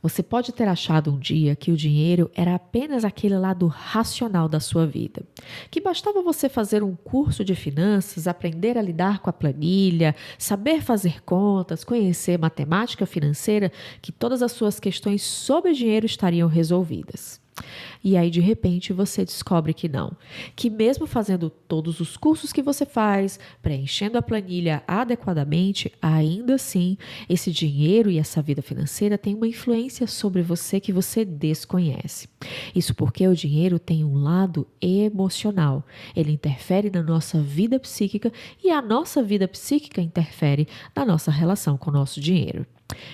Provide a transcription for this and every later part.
Você pode ter achado um dia que o dinheiro era apenas aquele lado racional da sua vida, que bastava você fazer um curso de finanças, aprender a lidar com a planilha, saber fazer contas, conhecer matemática financeira, que todas as suas questões sobre dinheiro estariam resolvidas. E aí, de repente, você descobre que não. Que mesmo fazendo todos os cursos que você faz, preenchendo a planilha adequadamente, ainda assim, esse dinheiro e essa vida financeira têm uma influência sobre você que você desconhece. Isso porque o dinheiro tem um lado emocional. Ele interfere na nossa vida psíquica e a nossa vida psíquica interfere na nossa relação com o nosso dinheiro.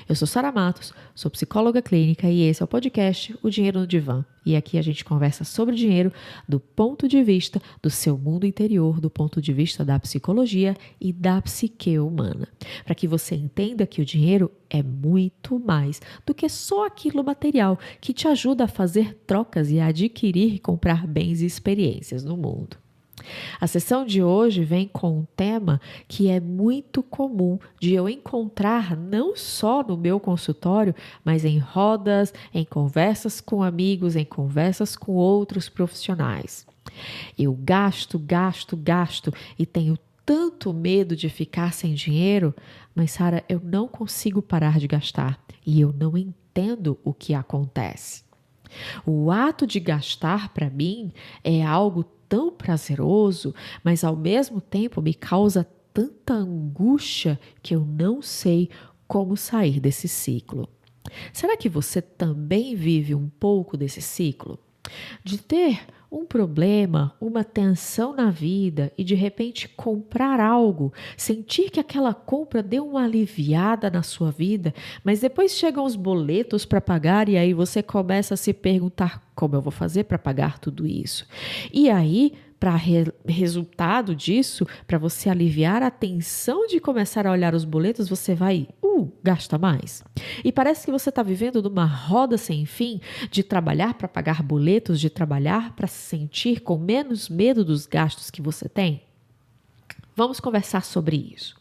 Eu sou Sara Matos, sou psicóloga clínica e esse é o podcast O Dinheiro no Divã. E aqui a gente conversa sobre dinheiro do ponto de vista do seu mundo interior, do ponto de vista da psicologia e da psique humana. Para que você entenda que o dinheiro é muito mais do que só aquilo material que te ajuda a fazer trocas e a adquirir e comprar bens e experiências no mundo. A sessão de hoje vem com um tema que é muito comum de eu encontrar não só no meu consultório, mas em rodas, em conversas com amigos, em conversas com outros profissionais. Eu gasto e tenho tanto medo de ficar sem dinheiro, mas Sara, eu não consigo parar de gastar e eu não entendo o que acontece. O ato de gastar para mim é algo tão prazeroso, mas ao mesmo tempo me causa tanta angústia que eu não sei como sair desse ciclo. Será que você também vive um pouco desse ciclo? De ter um problema, uma tensão na vida e de repente comprar algo, sentir que aquela compra deu uma aliviada na sua vida, mas depois chegam os boletos para pagar e aí você começa a se perguntar como eu vou fazer para pagar tudo isso. E aí, para resultado disso, para você aliviar a tensão de começar a olhar os boletos, você vai, gasta mais. E parece que você está vivendo numa roda sem fim de trabalhar para pagar boletos, de trabalhar para se sentir com menos medo dos gastos que você tem. Vamos conversar sobre isso.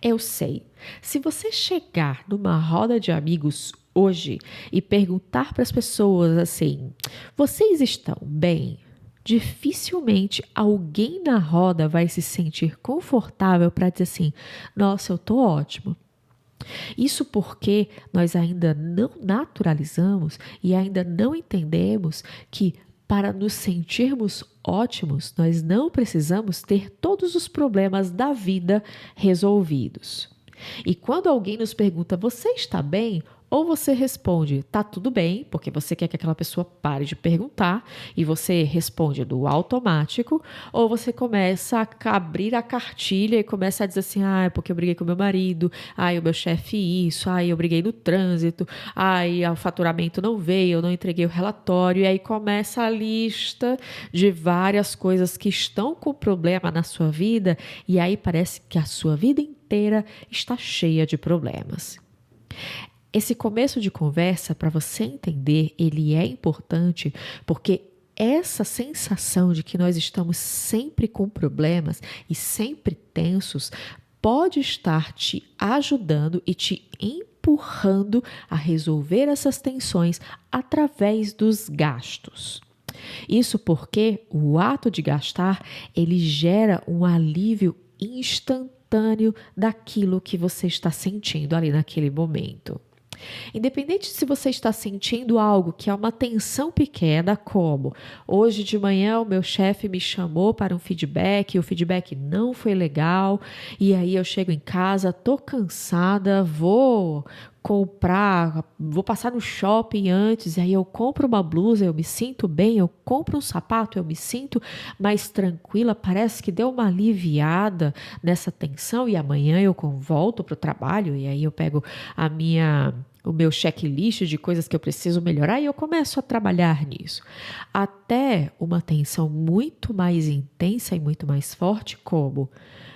Eu sei, se você chegar numa roda de amigos hoje e perguntar para as pessoas assim, vocês estão bem? Dificilmente alguém na roda vai se sentir confortável para dizer assim, nossa, eu estou ótimo. Isso porque nós ainda não naturalizamos e ainda não entendemos que para nos sentirmos ótimos, nós não precisamos ter todos os problemas da vida resolvidos. E quando alguém nos pergunta, você está bem? Ou você responde, tá tudo bem, porque você quer que aquela pessoa pare de perguntar e você responde do automático, ou você começa a abrir a cartilha e começa a dizer assim, é porque eu briguei com meu marido, o meu chefe isso, eu briguei no trânsito, o faturamento não veio, eu não entreguei o relatório, e aí começa a lista de várias coisas que estão com problema na sua vida, e aí parece que a sua vida inteira está cheia de problemas. Esse começo de conversa, para você entender, ele é importante porque essa sensação de que nós estamos sempre com problemas e sempre tensos pode estar te ajudando e te empurrando a resolver essas tensões através dos gastos. Isso porque o ato de gastar, ele gera um alívio instantâneo daquilo que você está sentindo ali naquele momento. Independente se você está sentindo algo que é uma tensão pequena, como hoje de manhã o meu chefe me chamou para um feedback, e o feedback não foi legal, e aí eu chego em casa, tô cansada, vou passar no shopping antes, e aí eu compro uma blusa, eu me sinto bem, eu compro um sapato, eu me sinto mais tranquila, parece que deu uma aliviada nessa tensão, e amanhã eu volto para o trabalho, e aí eu pego o meu checklist de coisas que eu preciso melhorar e eu começo a trabalhar nisso. Até uma tensão muito mais intensa e muito mais forte, como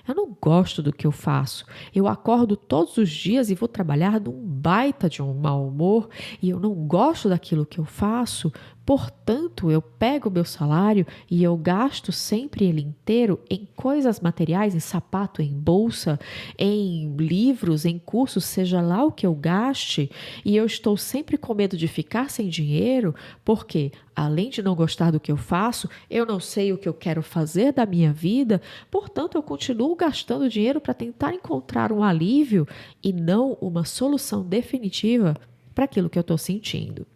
Eu não gosto do que eu faço. Eu acordo todos os dias e vou trabalhar num baita de um mau humor e eu não gosto daquilo que eu faço. Portanto, eu pego o meu salário e eu gasto sempre ele inteiro em coisas materiais, em sapato, em bolsa, em livros, em cursos, seja lá o que eu gaste, e eu estou sempre com medo de ficar sem dinheiro, porque, além de não gostar do que eu faço, eu não sei o que eu quero fazer da minha vida, portanto, eu continuo gastando dinheiro para tentar encontrar um alívio e não uma solução definitiva para aquilo que eu estou sentindo.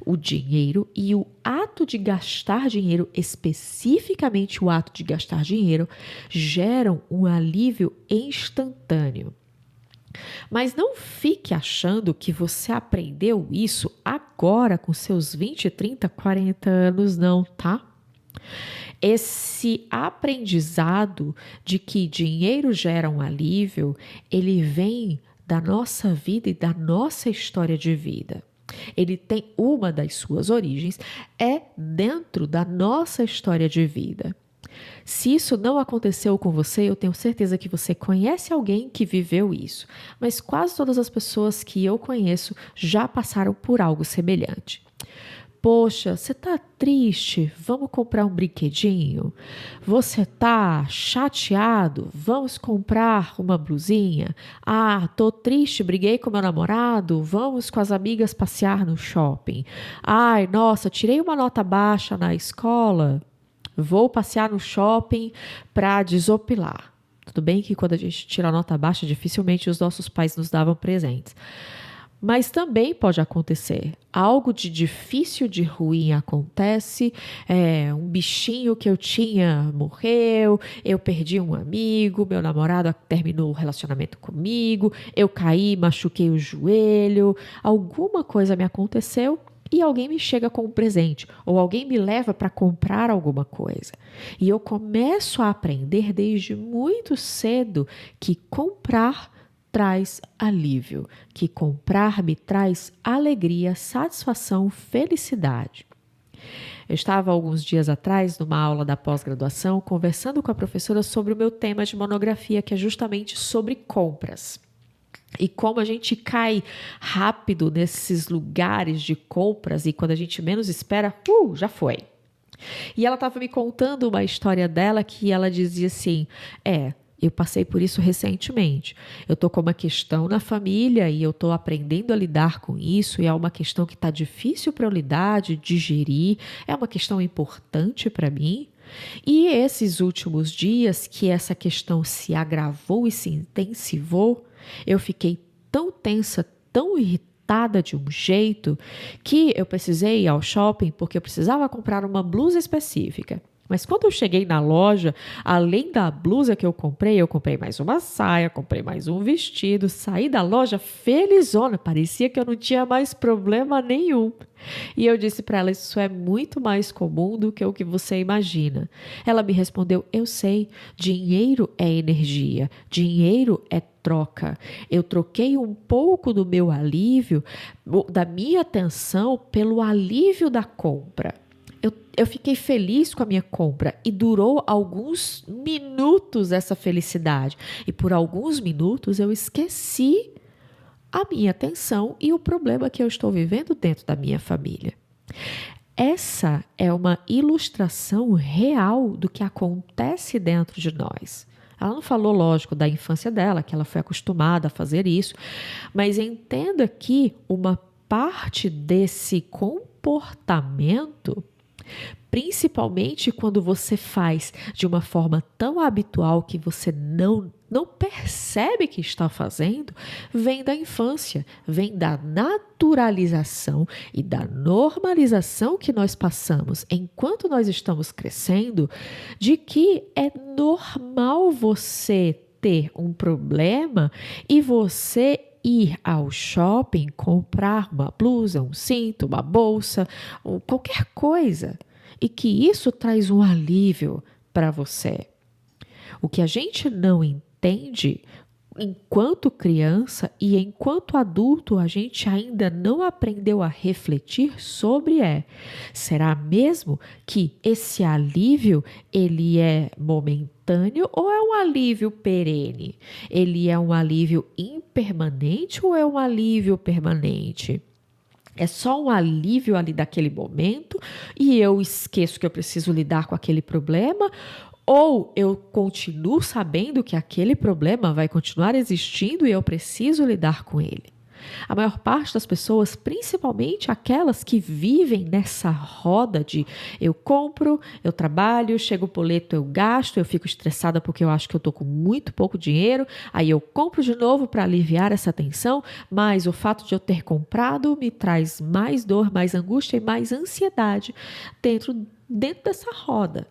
O dinheiro e o ato de gastar dinheiro, especificamente o ato de gastar dinheiro, geram um alívio instantâneo. Mas não fique achando que você aprendeu isso agora com seus 20, 30, 40 anos, não, tá? Esse aprendizado de que dinheiro gera um alívio, ele vem da nossa vida e da nossa história de vida. Ele tem uma das suas origens, é dentro da nossa história de vida. Se isso não aconteceu com você, eu tenho certeza que você conhece alguém que viveu isso, mas quase todas as pessoas que eu conheço já passaram por algo semelhante. Poxa, você tá triste? Vamos comprar um brinquedinho? Você tá chateado? Vamos comprar uma blusinha? Ah, tô triste, briguei com meu namorado? Vamos com as amigas passear no shopping? Ai, nossa, tirei uma nota baixa na escola? Vou passear no shopping para desopilar. Tudo bem que quando a gente tira a nota baixa, dificilmente os nossos pais nos davam presentes. Mas também pode acontecer. Algo de difícil, de ruim acontece, um bichinho que eu tinha morreu, eu perdi um amigo, meu namorado terminou o relacionamento comigo, eu caí, machuquei o joelho, alguma coisa me aconteceu e alguém me chega com um presente, ou alguém me leva para comprar alguma coisa. E eu começo a aprender desde muito cedo que comprar traz alívio, que comprar me traz alegria, satisfação, felicidade. Eu estava alguns dias atrás, numa aula da pós-graduação, conversando com a professora sobre o meu tema de monografia, que é justamente sobre compras. E como a gente cai rápido nesses lugares de compras e quando a gente menos espera, já foi. E ela estava me contando uma história dela que ela dizia assim, eu passei por isso recentemente. Eu estou com uma questão na família e eu estou aprendendo a lidar com isso e é uma questão que está difícil para eu lidar, de digerir, é uma questão importante para mim. E esses últimos dias que essa questão se agravou e se intensivou, eu fiquei tão tensa, tão irritada de um jeito que eu precisei ir ao shopping porque eu precisava comprar uma blusa específica. Mas quando eu cheguei na loja, além da blusa que eu comprei mais uma saia, comprei mais um vestido, saí da loja felizona, parecia que eu não tinha mais problema nenhum. E eu disse para ela, isso é muito mais comum do que o que você imagina. Ela me respondeu, eu sei, dinheiro é energia, dinheiro é troca. Eu troquei um pouco do meu alívio, da minha tensão, pelo alívio da compra. Eu fiquei feliz com a minha compra e durou alguns minutos essa felicidade. E por alguns minutos eu esqueci a minha tensão e o problema que eu estou vivendo dentro da minha família. Essa é uma ilustração real do que acontece dentro de nós. Ela não falou, lógico, da infância dela, que ela foi acostumada a fazer isso, mas entenda que uma parte desse comportamento, principalmente quando você faz de uma forma tão habitual que você não percebe que está fazendo, vem da infância, vem da naturalização e da normalização que nós passamos enquanto nós estamos crescendo, de que é normal você ter um problema e você ir ao shopping, comprar uma blusa, um cinto, uma bolsa, ou qualquer coisa, e que isso traz um alívio para você. O que a gente não entende enquanto criança e enquanto adulto, a gente ainda não aprendeu a refletir sobre será mesmo que esse alívio ele é momentâneo ou é um alívio perene? Ele é um alívio impermanente ou é um alívio permanente? É só um alívio ali daquele momento e eu esqueço que eu preciso lidar com aquele problema? Ou eu continuo sabendo que aquele problema vai continuar existindo e eu preciso lidar com ele? A maior parte das pessoas, principalmente aquelas que vivem nessa roda de eu compro, eu trabalho, chega o boleto, eu gasto, eu fico estressada porque eu acho que eu estou com muito pouco dinheiro, aí eu compro de novo para aliviar essa tensão, mas o fato de eu ter comprado me traz mais dor, mais angústia e mais ansiedade dentro dessa roda.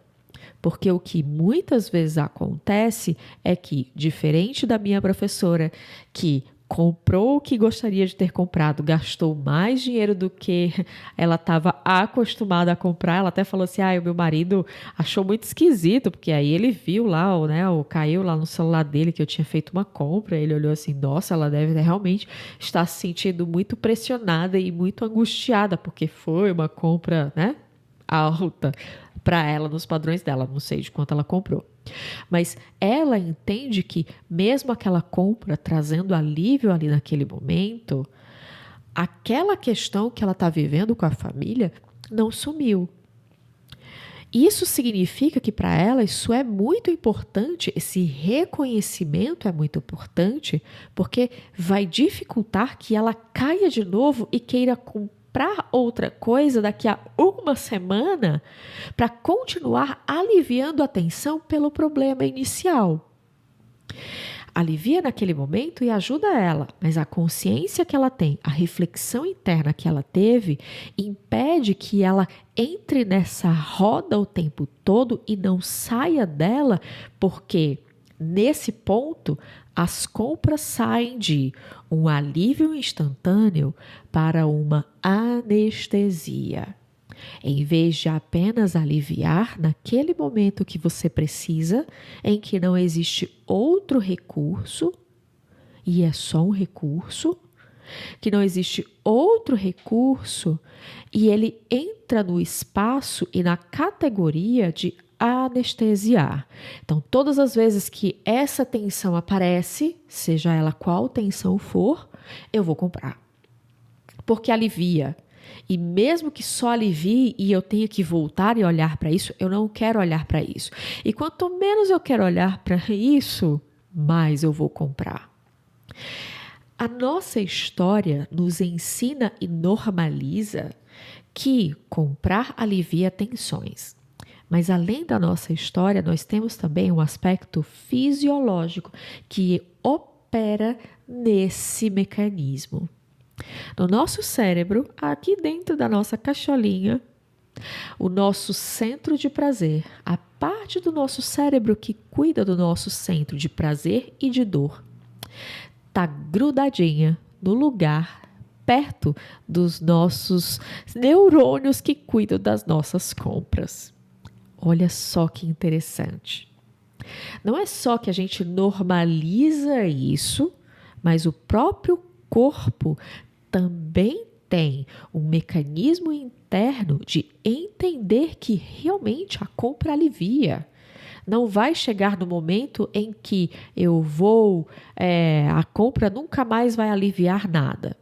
Porque o que muitas vezes acontece é que, diferente da minha professora, que comprou o que gostaria de ter comprado, gastou mais dinheiro do que ela estava acostumada a comprar. Ela até falou assim, o meu marido achou muito esquisito, porque aí ele viu lá, caiu lá no celular dele que eu tinha feito uma compra, ele olhou assim, nossa, ela deve realmente estar se sentindo muito pressionada e muito angustiada, porque foi uma compra, alta para ela, nos padrões dela, não sei de quanto ela comprou. Mas ela entende que mesmo aquela compra trazendo alívio ali naquele momento, aquela questão que ela está vivendo com a família não sumiu. Isso significa que para ela isso é muito importante, esse reconhecimento é muito importante, porque vai dificultar que ela caia de novo e queira comprar outra coisa daqui a uma semana para continuar aliviando a tensão pelo problema inicial. Alivia naquele momento e ajuda ela, mas a consciência que ela tem, a reflexão interna que ela teve, impede que ela entre nessa roda o tempo todo e não saia dela, porque nesse ponto as compras saem de um alívio instantâneo para uma anestesia. Em vez de apenas aliviar naquele momento que você precisa, em que não existe outro recurso, e é só um recurso, que não existe outro recurso, e ele entra no espaço e na categoria de anestesiar. Então, todas as vezes que essa tensão aparece, seja ela qual tensão for, eu vou comprar. Porque alivia. E mesmo que só alivie e eu tenha que voltar e olhar para isso, eu não quero olhar para isso. E quanto menos eu quero olhar para isso, mais eu vou comprar. A nossa história nos ensina e normaliza que comprar alivia tensões. Mas além da nossa história, nós temos também um aspecto fisiológico que opera nesse mecanismo. No nosso cérebro, aqui dentro da nossa caixolinha, o nosso centro de prazer, a parte do nosso cérebro que cuida do nosso centro de prazer e de dor, está grudadinha no lugar perto dos nossos neurônios que cuidam das nossas compras. Olha só que interessante. Não é só que a gente normaliza isso, mas o próprio corpo também tem um mecanismo interno de entender que realmente a compra alivia. Não vai chegar no momento em que a compra nunca mais vai aliviar nada.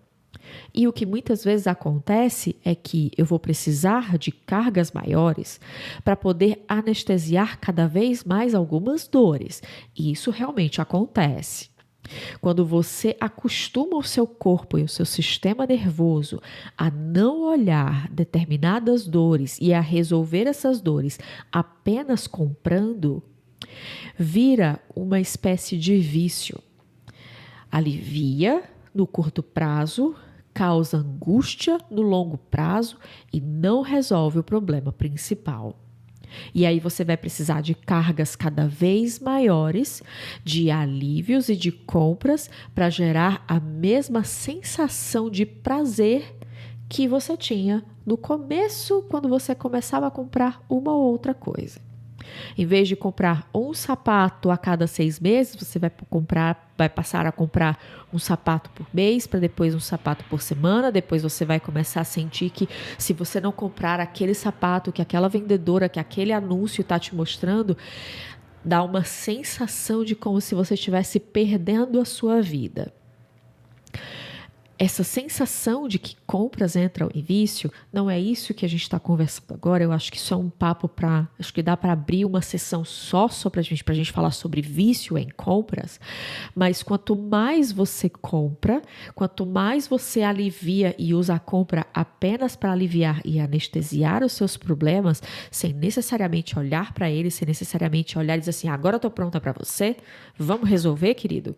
E o que muitas vezes acontece é que eu vou precisar de cargas maiores para poder anestesiar cada vez mais algumas dores. E isso realmente acontece. Quando você acostuma o seu corpo e o seu sistema nervoso a não olhar determinadas dores e a resolver essas dores apenas comprando, vira uma espécie de vício. Alivia no curto prazo, causa angústia no longo prazo e não resolve o problema principal. E aí você vai precisar de cargas cada vez maiores, de alívios e de compras para gerar a mesma sensação de prazer que você tinha no começo, quando você começava a comprar uma ou outra coisa. Em vez de comprar um sapato a cada 6 meses, você vai passar a comprar um sapato por mês, para depois um sapato por semana. Depois você vai começar a sentir que se você não comprar aquele sapato que aquela vendedora, que aquele anúncio está te mostrando, dá uma sensação de como se você estivesse perdendo a sua vida. Essa sensação de que compras entram em vício, não é isso que a gente está conversando agora. Eu acho que isso é um papo acho que dá para abrir uma sessão só para a gente falar sobre vício em compras. Mas quanto mais você compra, quanto mais você alivia e usa a compra apenas para aliviar e anestesiar os seus problemas, sem necessariamente olhar para eles, sem necessariamente olhar e dizer assim, agora eu estou pronta para você, vamos resolver, querido?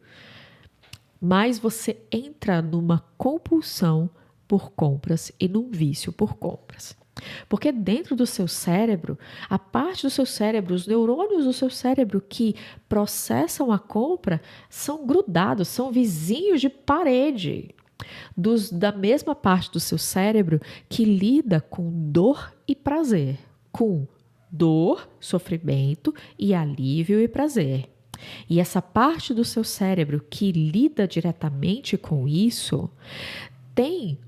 Mas você entra numa compulsão por compras e num vício por compras. Porque dentro do seu cérebro, a parte do seu cérebro, os neurônios do seu cérebro que processam a compra são grudados, são vizinhos de parede da mesma parte do seu cérebro que lida com dor e prazer, com dor, sofrimento e alívio e prazer. E essa parte do seu cérebro que lida diretamente com isso tem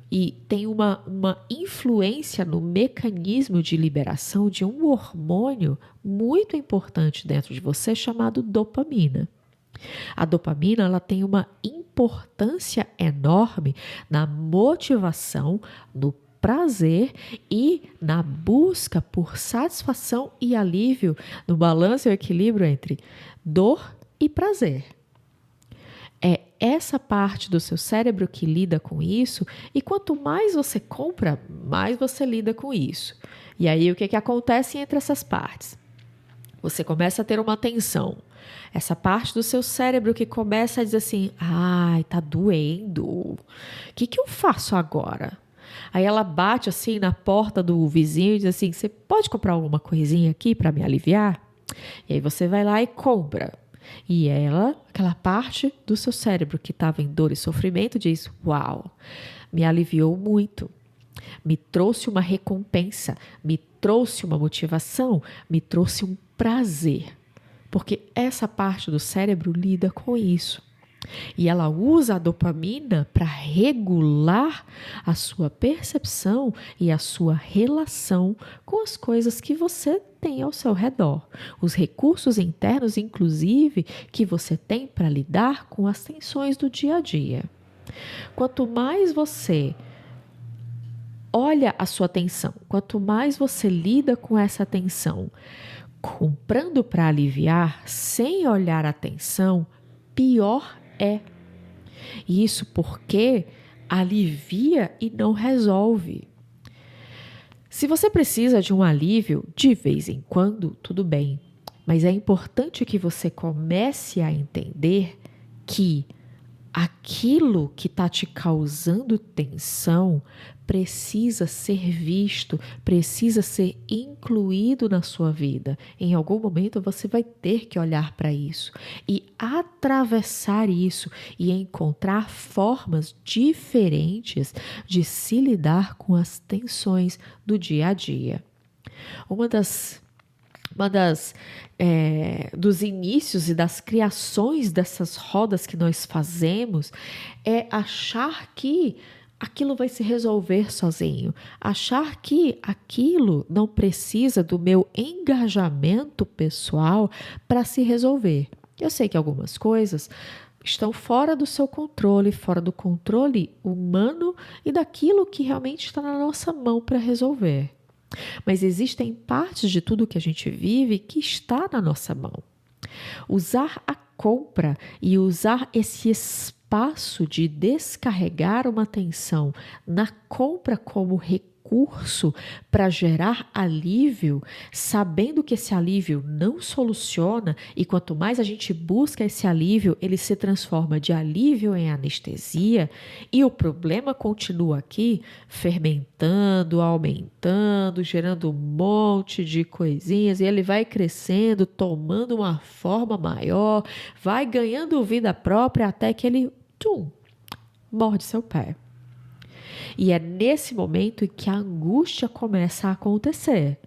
uma influência no mecanismo de liberação de um hormônio muito importante dentro de você chamado dopamina. A dopamina ela tem uma importância enorme na motivação, no prazer e na busca por satisfação e alívio, no balanço e o equilíbrio entre dor e prazer. É essa parte do seu cérebro que lida com isso, e quanto mais você compra, mais você lida com isso. E aí o que acontece entre essas partes? Você começa a ter uma tensão. Essa parte do seu cérebro que começa a dizer assim, ai, tá doendo. O que eu faço agora? Aí ela bate assim na porta do vizinho e diz assim, você pode comprar alguma coisinha aqui para me aliviar? E aí você vai lá e compra. E aquela parte do seu cérebro que estava em dor e sofrimento, diz, uau, me aliviou muito. Me trouxe uma recompensa, me trouxe uma motivação, me trouxe um prazer. Porque essa parte do cérebro lida com isso. E ela usa a dopamina para regular a sua percepção e a sua relação com as coisas que você tem ao seu redor. Os recursos internos, inclusive, que você tem para lidar com as tensões do dia a dia. Quanto mais você olha a sua tensão, quanto mais você lida com essa tensão, comprando para aliviar, sem olhar a tensão, pior é. Isso porque alivia e não resolve. Se você precisa de um alívio de vez em quando, tudo bem. Mas é importante que você comece a entender que aquilo que está te causando tensão precisa ser visto, precisa ser incluído na sua vida. Em algum momento você vai ter que olhar para isso e atravessar isso e encontrar formas diferentes de se lidar com as tensões do dia a dia. Dos inícios e das criações dessas rodas que nós fazemos é achar que aquilo vai se resolver sozinho, achar que aquilo não precisa do meu engajamento pessoal para se resolver. Eu sei que algumas coisas estão fora do seu controle, fora do controle humano e daquilo que realmente está na nossa mão para resolver. Mas existem partes de tudo que a gente vive que está na nossa mão. Usar a compra e usar esse espaço de descarregar uma tensão na compra como recurso para gerar alívio, sabendo que esse alívio não soluciona e quanto mais a gente busca esse alívio, ele se transforma de alívio em anestesia e o problema continua aqui fermentando, aumentando, gerando um monte de coisinhas e ele vai crescendo, tomando uma forma maior, vai ganhando vida própria até que ele morde seu pé. E é nesse momento em que a angústia começa a acontecer.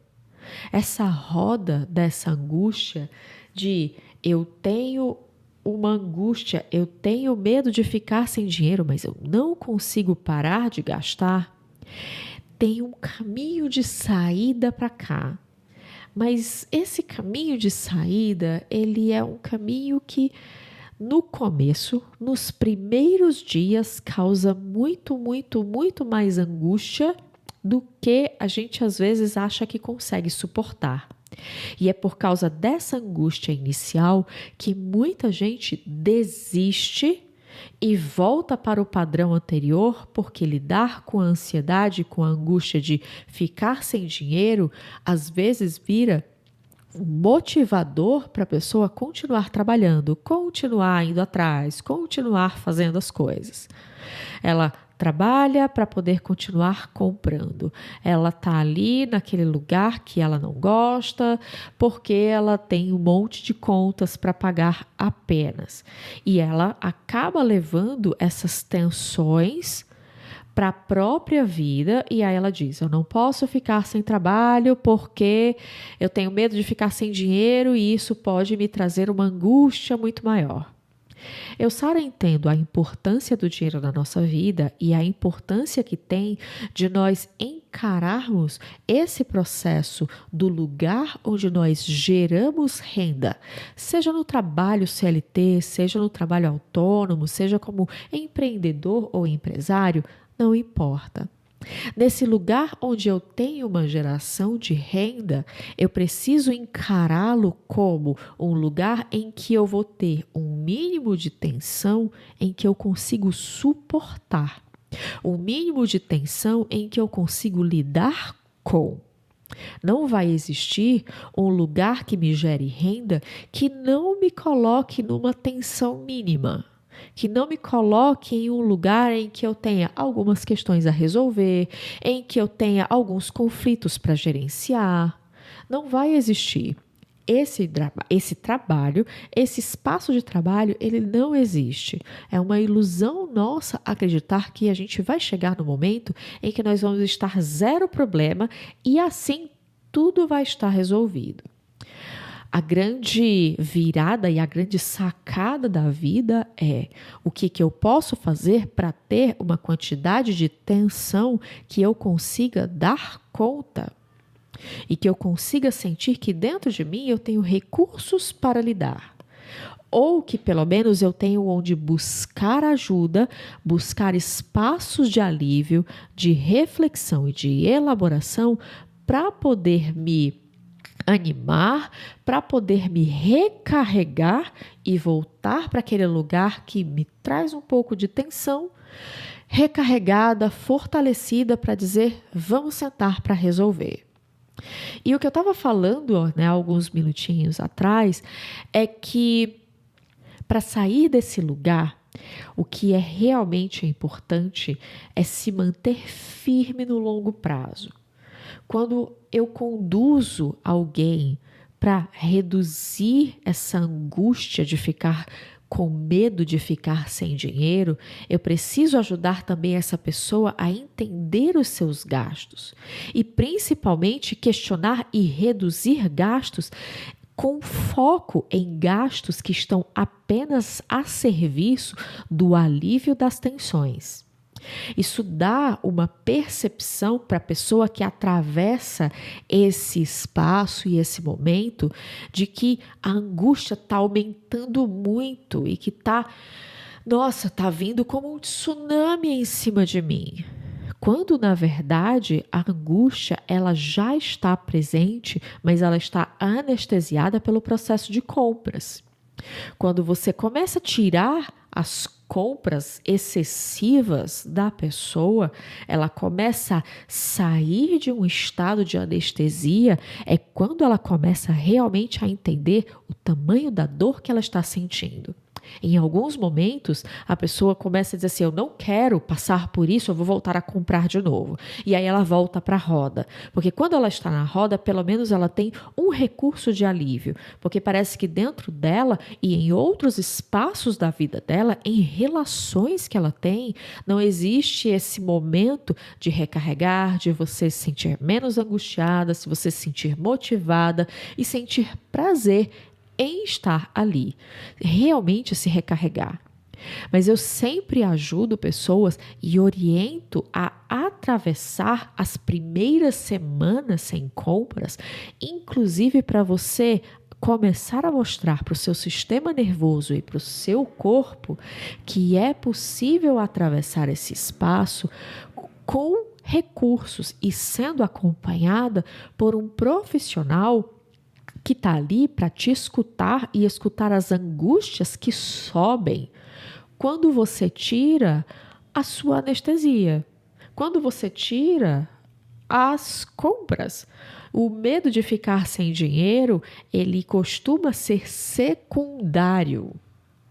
essa roda dessa angústia de eu tenho uma angústia, eu tenho medo de ficar sem dinheiro, mas eu não consigo parar de gastar, tem um caminho de saída para cá. Mas esse caminho de saída, ele é um caminho que no começo, nos primeiros dias, causa muito, muito, muito mais angústia do que a gente às vezes acha que consegue suportar. E é por causa dessa angústia inicial que muita gente desiste e volta para o padrão anterior, porque lidar com a ansiedade, com a angústia de ficar sem dinheiro, às vezes vira um motivador para a pessoa continuar trabalhando, continuar indo atrás, continuar fazendo as coisas. Ela trabalha para poder continuar comprando. Ela está ali naquele lugar que ela não gosta, porque ela tem um monte de contas para pagar apenas. E ela acaba levando essas tensões para a própria vida, e aí ela diz, eu não posso ficar sem trabalho porque eu tenho medo de ficar sem dinheiro e isso pode me trazer uma angústia muito maior. Eu, Sara, entendo a importância do dinheiro na nossa vida e a importância que tem de nós encararmos esse processo do lugar onde nós geramos renda, seja no trabalho CLT, seja no trabalho autônomo, seja como empreendedor ou empresário, não importa. Nesse lugar onde eu tenho uma geração de renda, eu preciso encará-lo como um lugar em que eu vou ter um mínimo de tensão em que eu consigo suportar, um mínimo de tensão em que eu consigo lidar com. Não vai existir um lugar que me gere renda que não me coloque numa tensão mínima, que não me coloque em um lugar em que eu tenha algumas questões a resolver, em que eu tenha alguns conflitos para gerenciar. Não vai existir. Esse trabalho, esse espaço de trabalho, ele não existe. É uma ilusão nossa acreditar que a gente vai chegar no momento em que nós vamos estar zero problema e assim tudo vai estar resolvido. A grande virada e a grande sacada da vida é o que eu posso fazer para ter uma quantidade de tensão que eu consiga dar conta e que eu consiga sentir que dentro de mim eu tenho recursos para lidar. Ou que pelo menos eu tenho onde buscar ajuda, buscar espaços de alívio, de reflexão e de elaboração para poder me animar, para poder me recarregar e voltar para aquele lugar que me traz um pouco de tensão, recarregada, fortalecida para dizer, vamos sentar para resolver. E o que eu estava falando, alguns minutinhos atrás, é que para sair desse lugar, o que é realmente importante é se manter firme no longo prazo. Quando eu conduzo alguém para reduzir essa angústia de ficar com medo de ficar sem dinheiro, eu preciso ajudar também essa pessoa a entender os seus gastos e principalmente questionar e reduzir gastos com foco em gastos que estão apenas a serviço do alívio das tensões. Isso dá uma percepção para a pessoa que atravessa esse espaço e esse momento de que a angústia está aumentando muito e que está vindo como um tsunami em cima de mim. Quando, na verdade, a angústia ela já está presente, mas ela está anestesiada pelo processo de compras. Quando você começa a tirar as compras excessivas da pessoa, ela começa a sair de um estado de anestesia, é quando ela começa realmente a entender o tamanho da dor que ela está sentindo. Em alguns momentos, a pessoa começa a dizer assim, eu não quero passar por isso, eu vou voltar a comprar de novo. E aí ela volta para a roda. Porque quando ela está na roda, pelo menos ela tem um recurso de alívio. Porque parece que dentro dela e em outros espaços da vida dela, em relações que ela tem, não existe esse momento de recarregar, de você se sentir menos angustiada, se você se sentir motivada e sentir prazer em estar ali, realmente se recarregar. Mas eu sempre ajudo pessoas e oriento a atravessar as primeiras semanas sem compras, inclusive para você começar a mostrar para o seu sistema nervoso e para o seu corpo que é possível atravessar esse espaço com recursos e sendo acompanhada por um profissional que está ali para te escutar e escutar as angústias que sobem quando você tira a sua anestesia, quando você tira as compras. O medo de ficar sem dinheiro, ele costuma ser secundário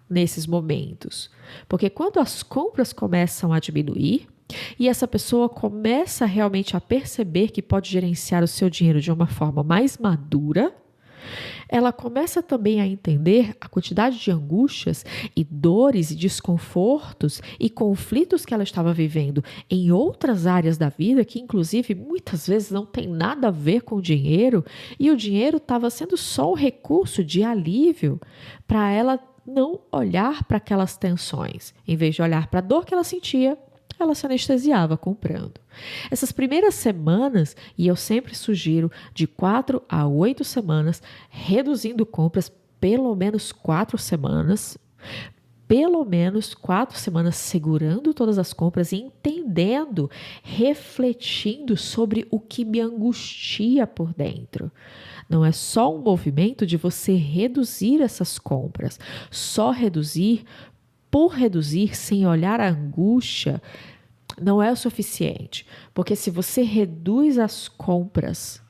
nesses momentos, porque quando as compras começam a diminuir, e essa pessoa começa realmente a perceber que pode gerenciar o seu dinheiro de uma forma mais madura, ela começa também a entender a quantidade de angústias e dores e desconfortos e conflitos que ela estava vivendo em outras áreas da vida, que inclusive muitas vezes não tem nada a ver com o dinheiro, e o dinheiro estava sendo só um recurso de alívio para ela não olhar para aquelas tensões. Em vez de olhar para a dor que ela sentia, ela se anestesiava comprando. Essas primeiras semanas, e eu sempre sugiro de 4 a 8 semanas, reduzindo compras pelo menos 4 semanas, segurando todas as compras e entendendo, refletindo sobre o que me angustia por dentro. Não é só um movimento de você reduzir essas compras, só reduzir por reduzir sem olhar a angústia não é o suficiente, porque se você reduz as compras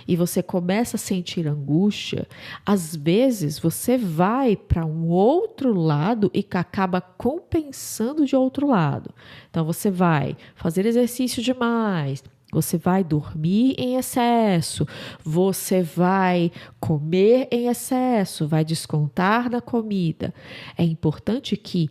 e você começa a sentir angústia, às vezes você vai para um outro lado e acaba compensando de outro lado. Então você vai fazer exercício demais, você vai dormir em excesso, você vai comer em excesso, vai descontar na comida. É importante que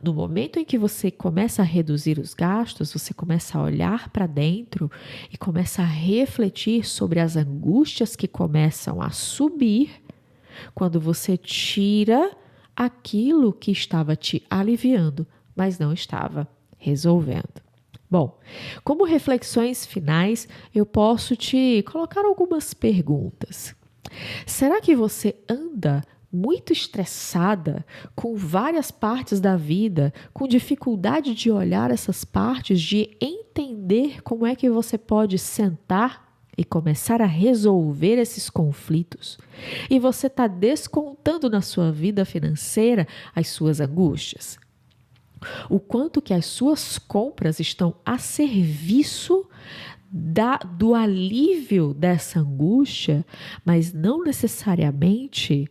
no momento em que você começa a reduzir os gastos, você começa a olhar para dentro e começa a refletir sobre as angústias que começam a subir quando você tira aquilo que estava te aliviando, mas não estava resolvendo. Bom, como reflexões finais, eu posso te colocar algumas perguntas. Será que você anda muito estressada com várias partes da vida, com dificuldade de olhar essas partes, de entender como é que você pode sentar e começar a resolver esses conflitos? E você está descontando na sua vida financeira as suas angústias? O quanto que as suas compras estão a serviço do alívio dessa angústia, mas não necessariamente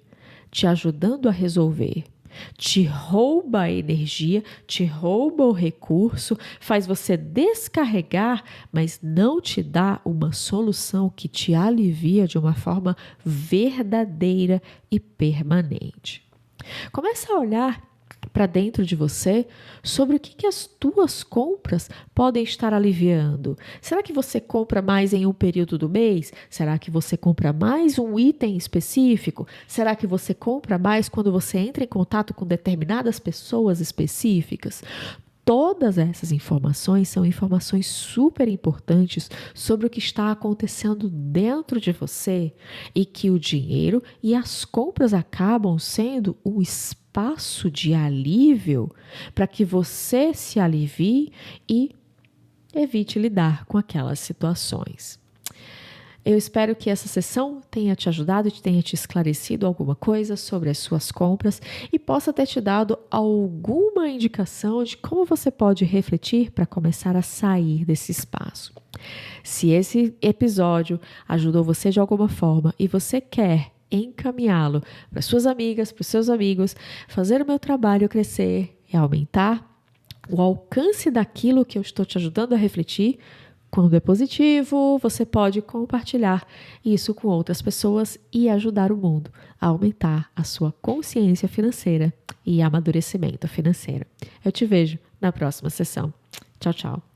te ajudando a resolver. Te rouba a energia, te rouba o recurso, faz você descarregar, mas não te dá uma solução que te alivia de uma forma verdadeira e permanente. Começa a olhar para dentro de você sobre o que as tuas compras podem estar aliviando. Será que você compra mais em um período do mês? Será que você compra mais um item específico? Será que você compra mais quando você entra em contato com determinadas pessoas específicas? Todas essas informações são informações super importantes sobre o que está acontecendo dentro de você e que o dinheiro e as compras acabam sendo um espaço de alívio para que você se alivie e evite lidar com aquelas situações. Eu espero que essa sessão tenha te ajudado e tenha te esclarecido alguma coisa sobre as suas compras e possa ter te dado alguma indicação de como você pode refletir para começar a sair desse espaço. Se esse episódio ajudou você de alguma forma e você quer encaminhá-lo para suas amigas, para os seus amigos, fazer o meu trabalho crescer e aumentar o alcance daquilo que eu estou te ajudando a refletir. Quando é positivo, você pode compartilhar isso com outras pessoas e ajudar o mundo a aumentar a sua consciência financeira e amadurecimento financeiro. Eu te vejo na próxima sessão. Tchau, tchau.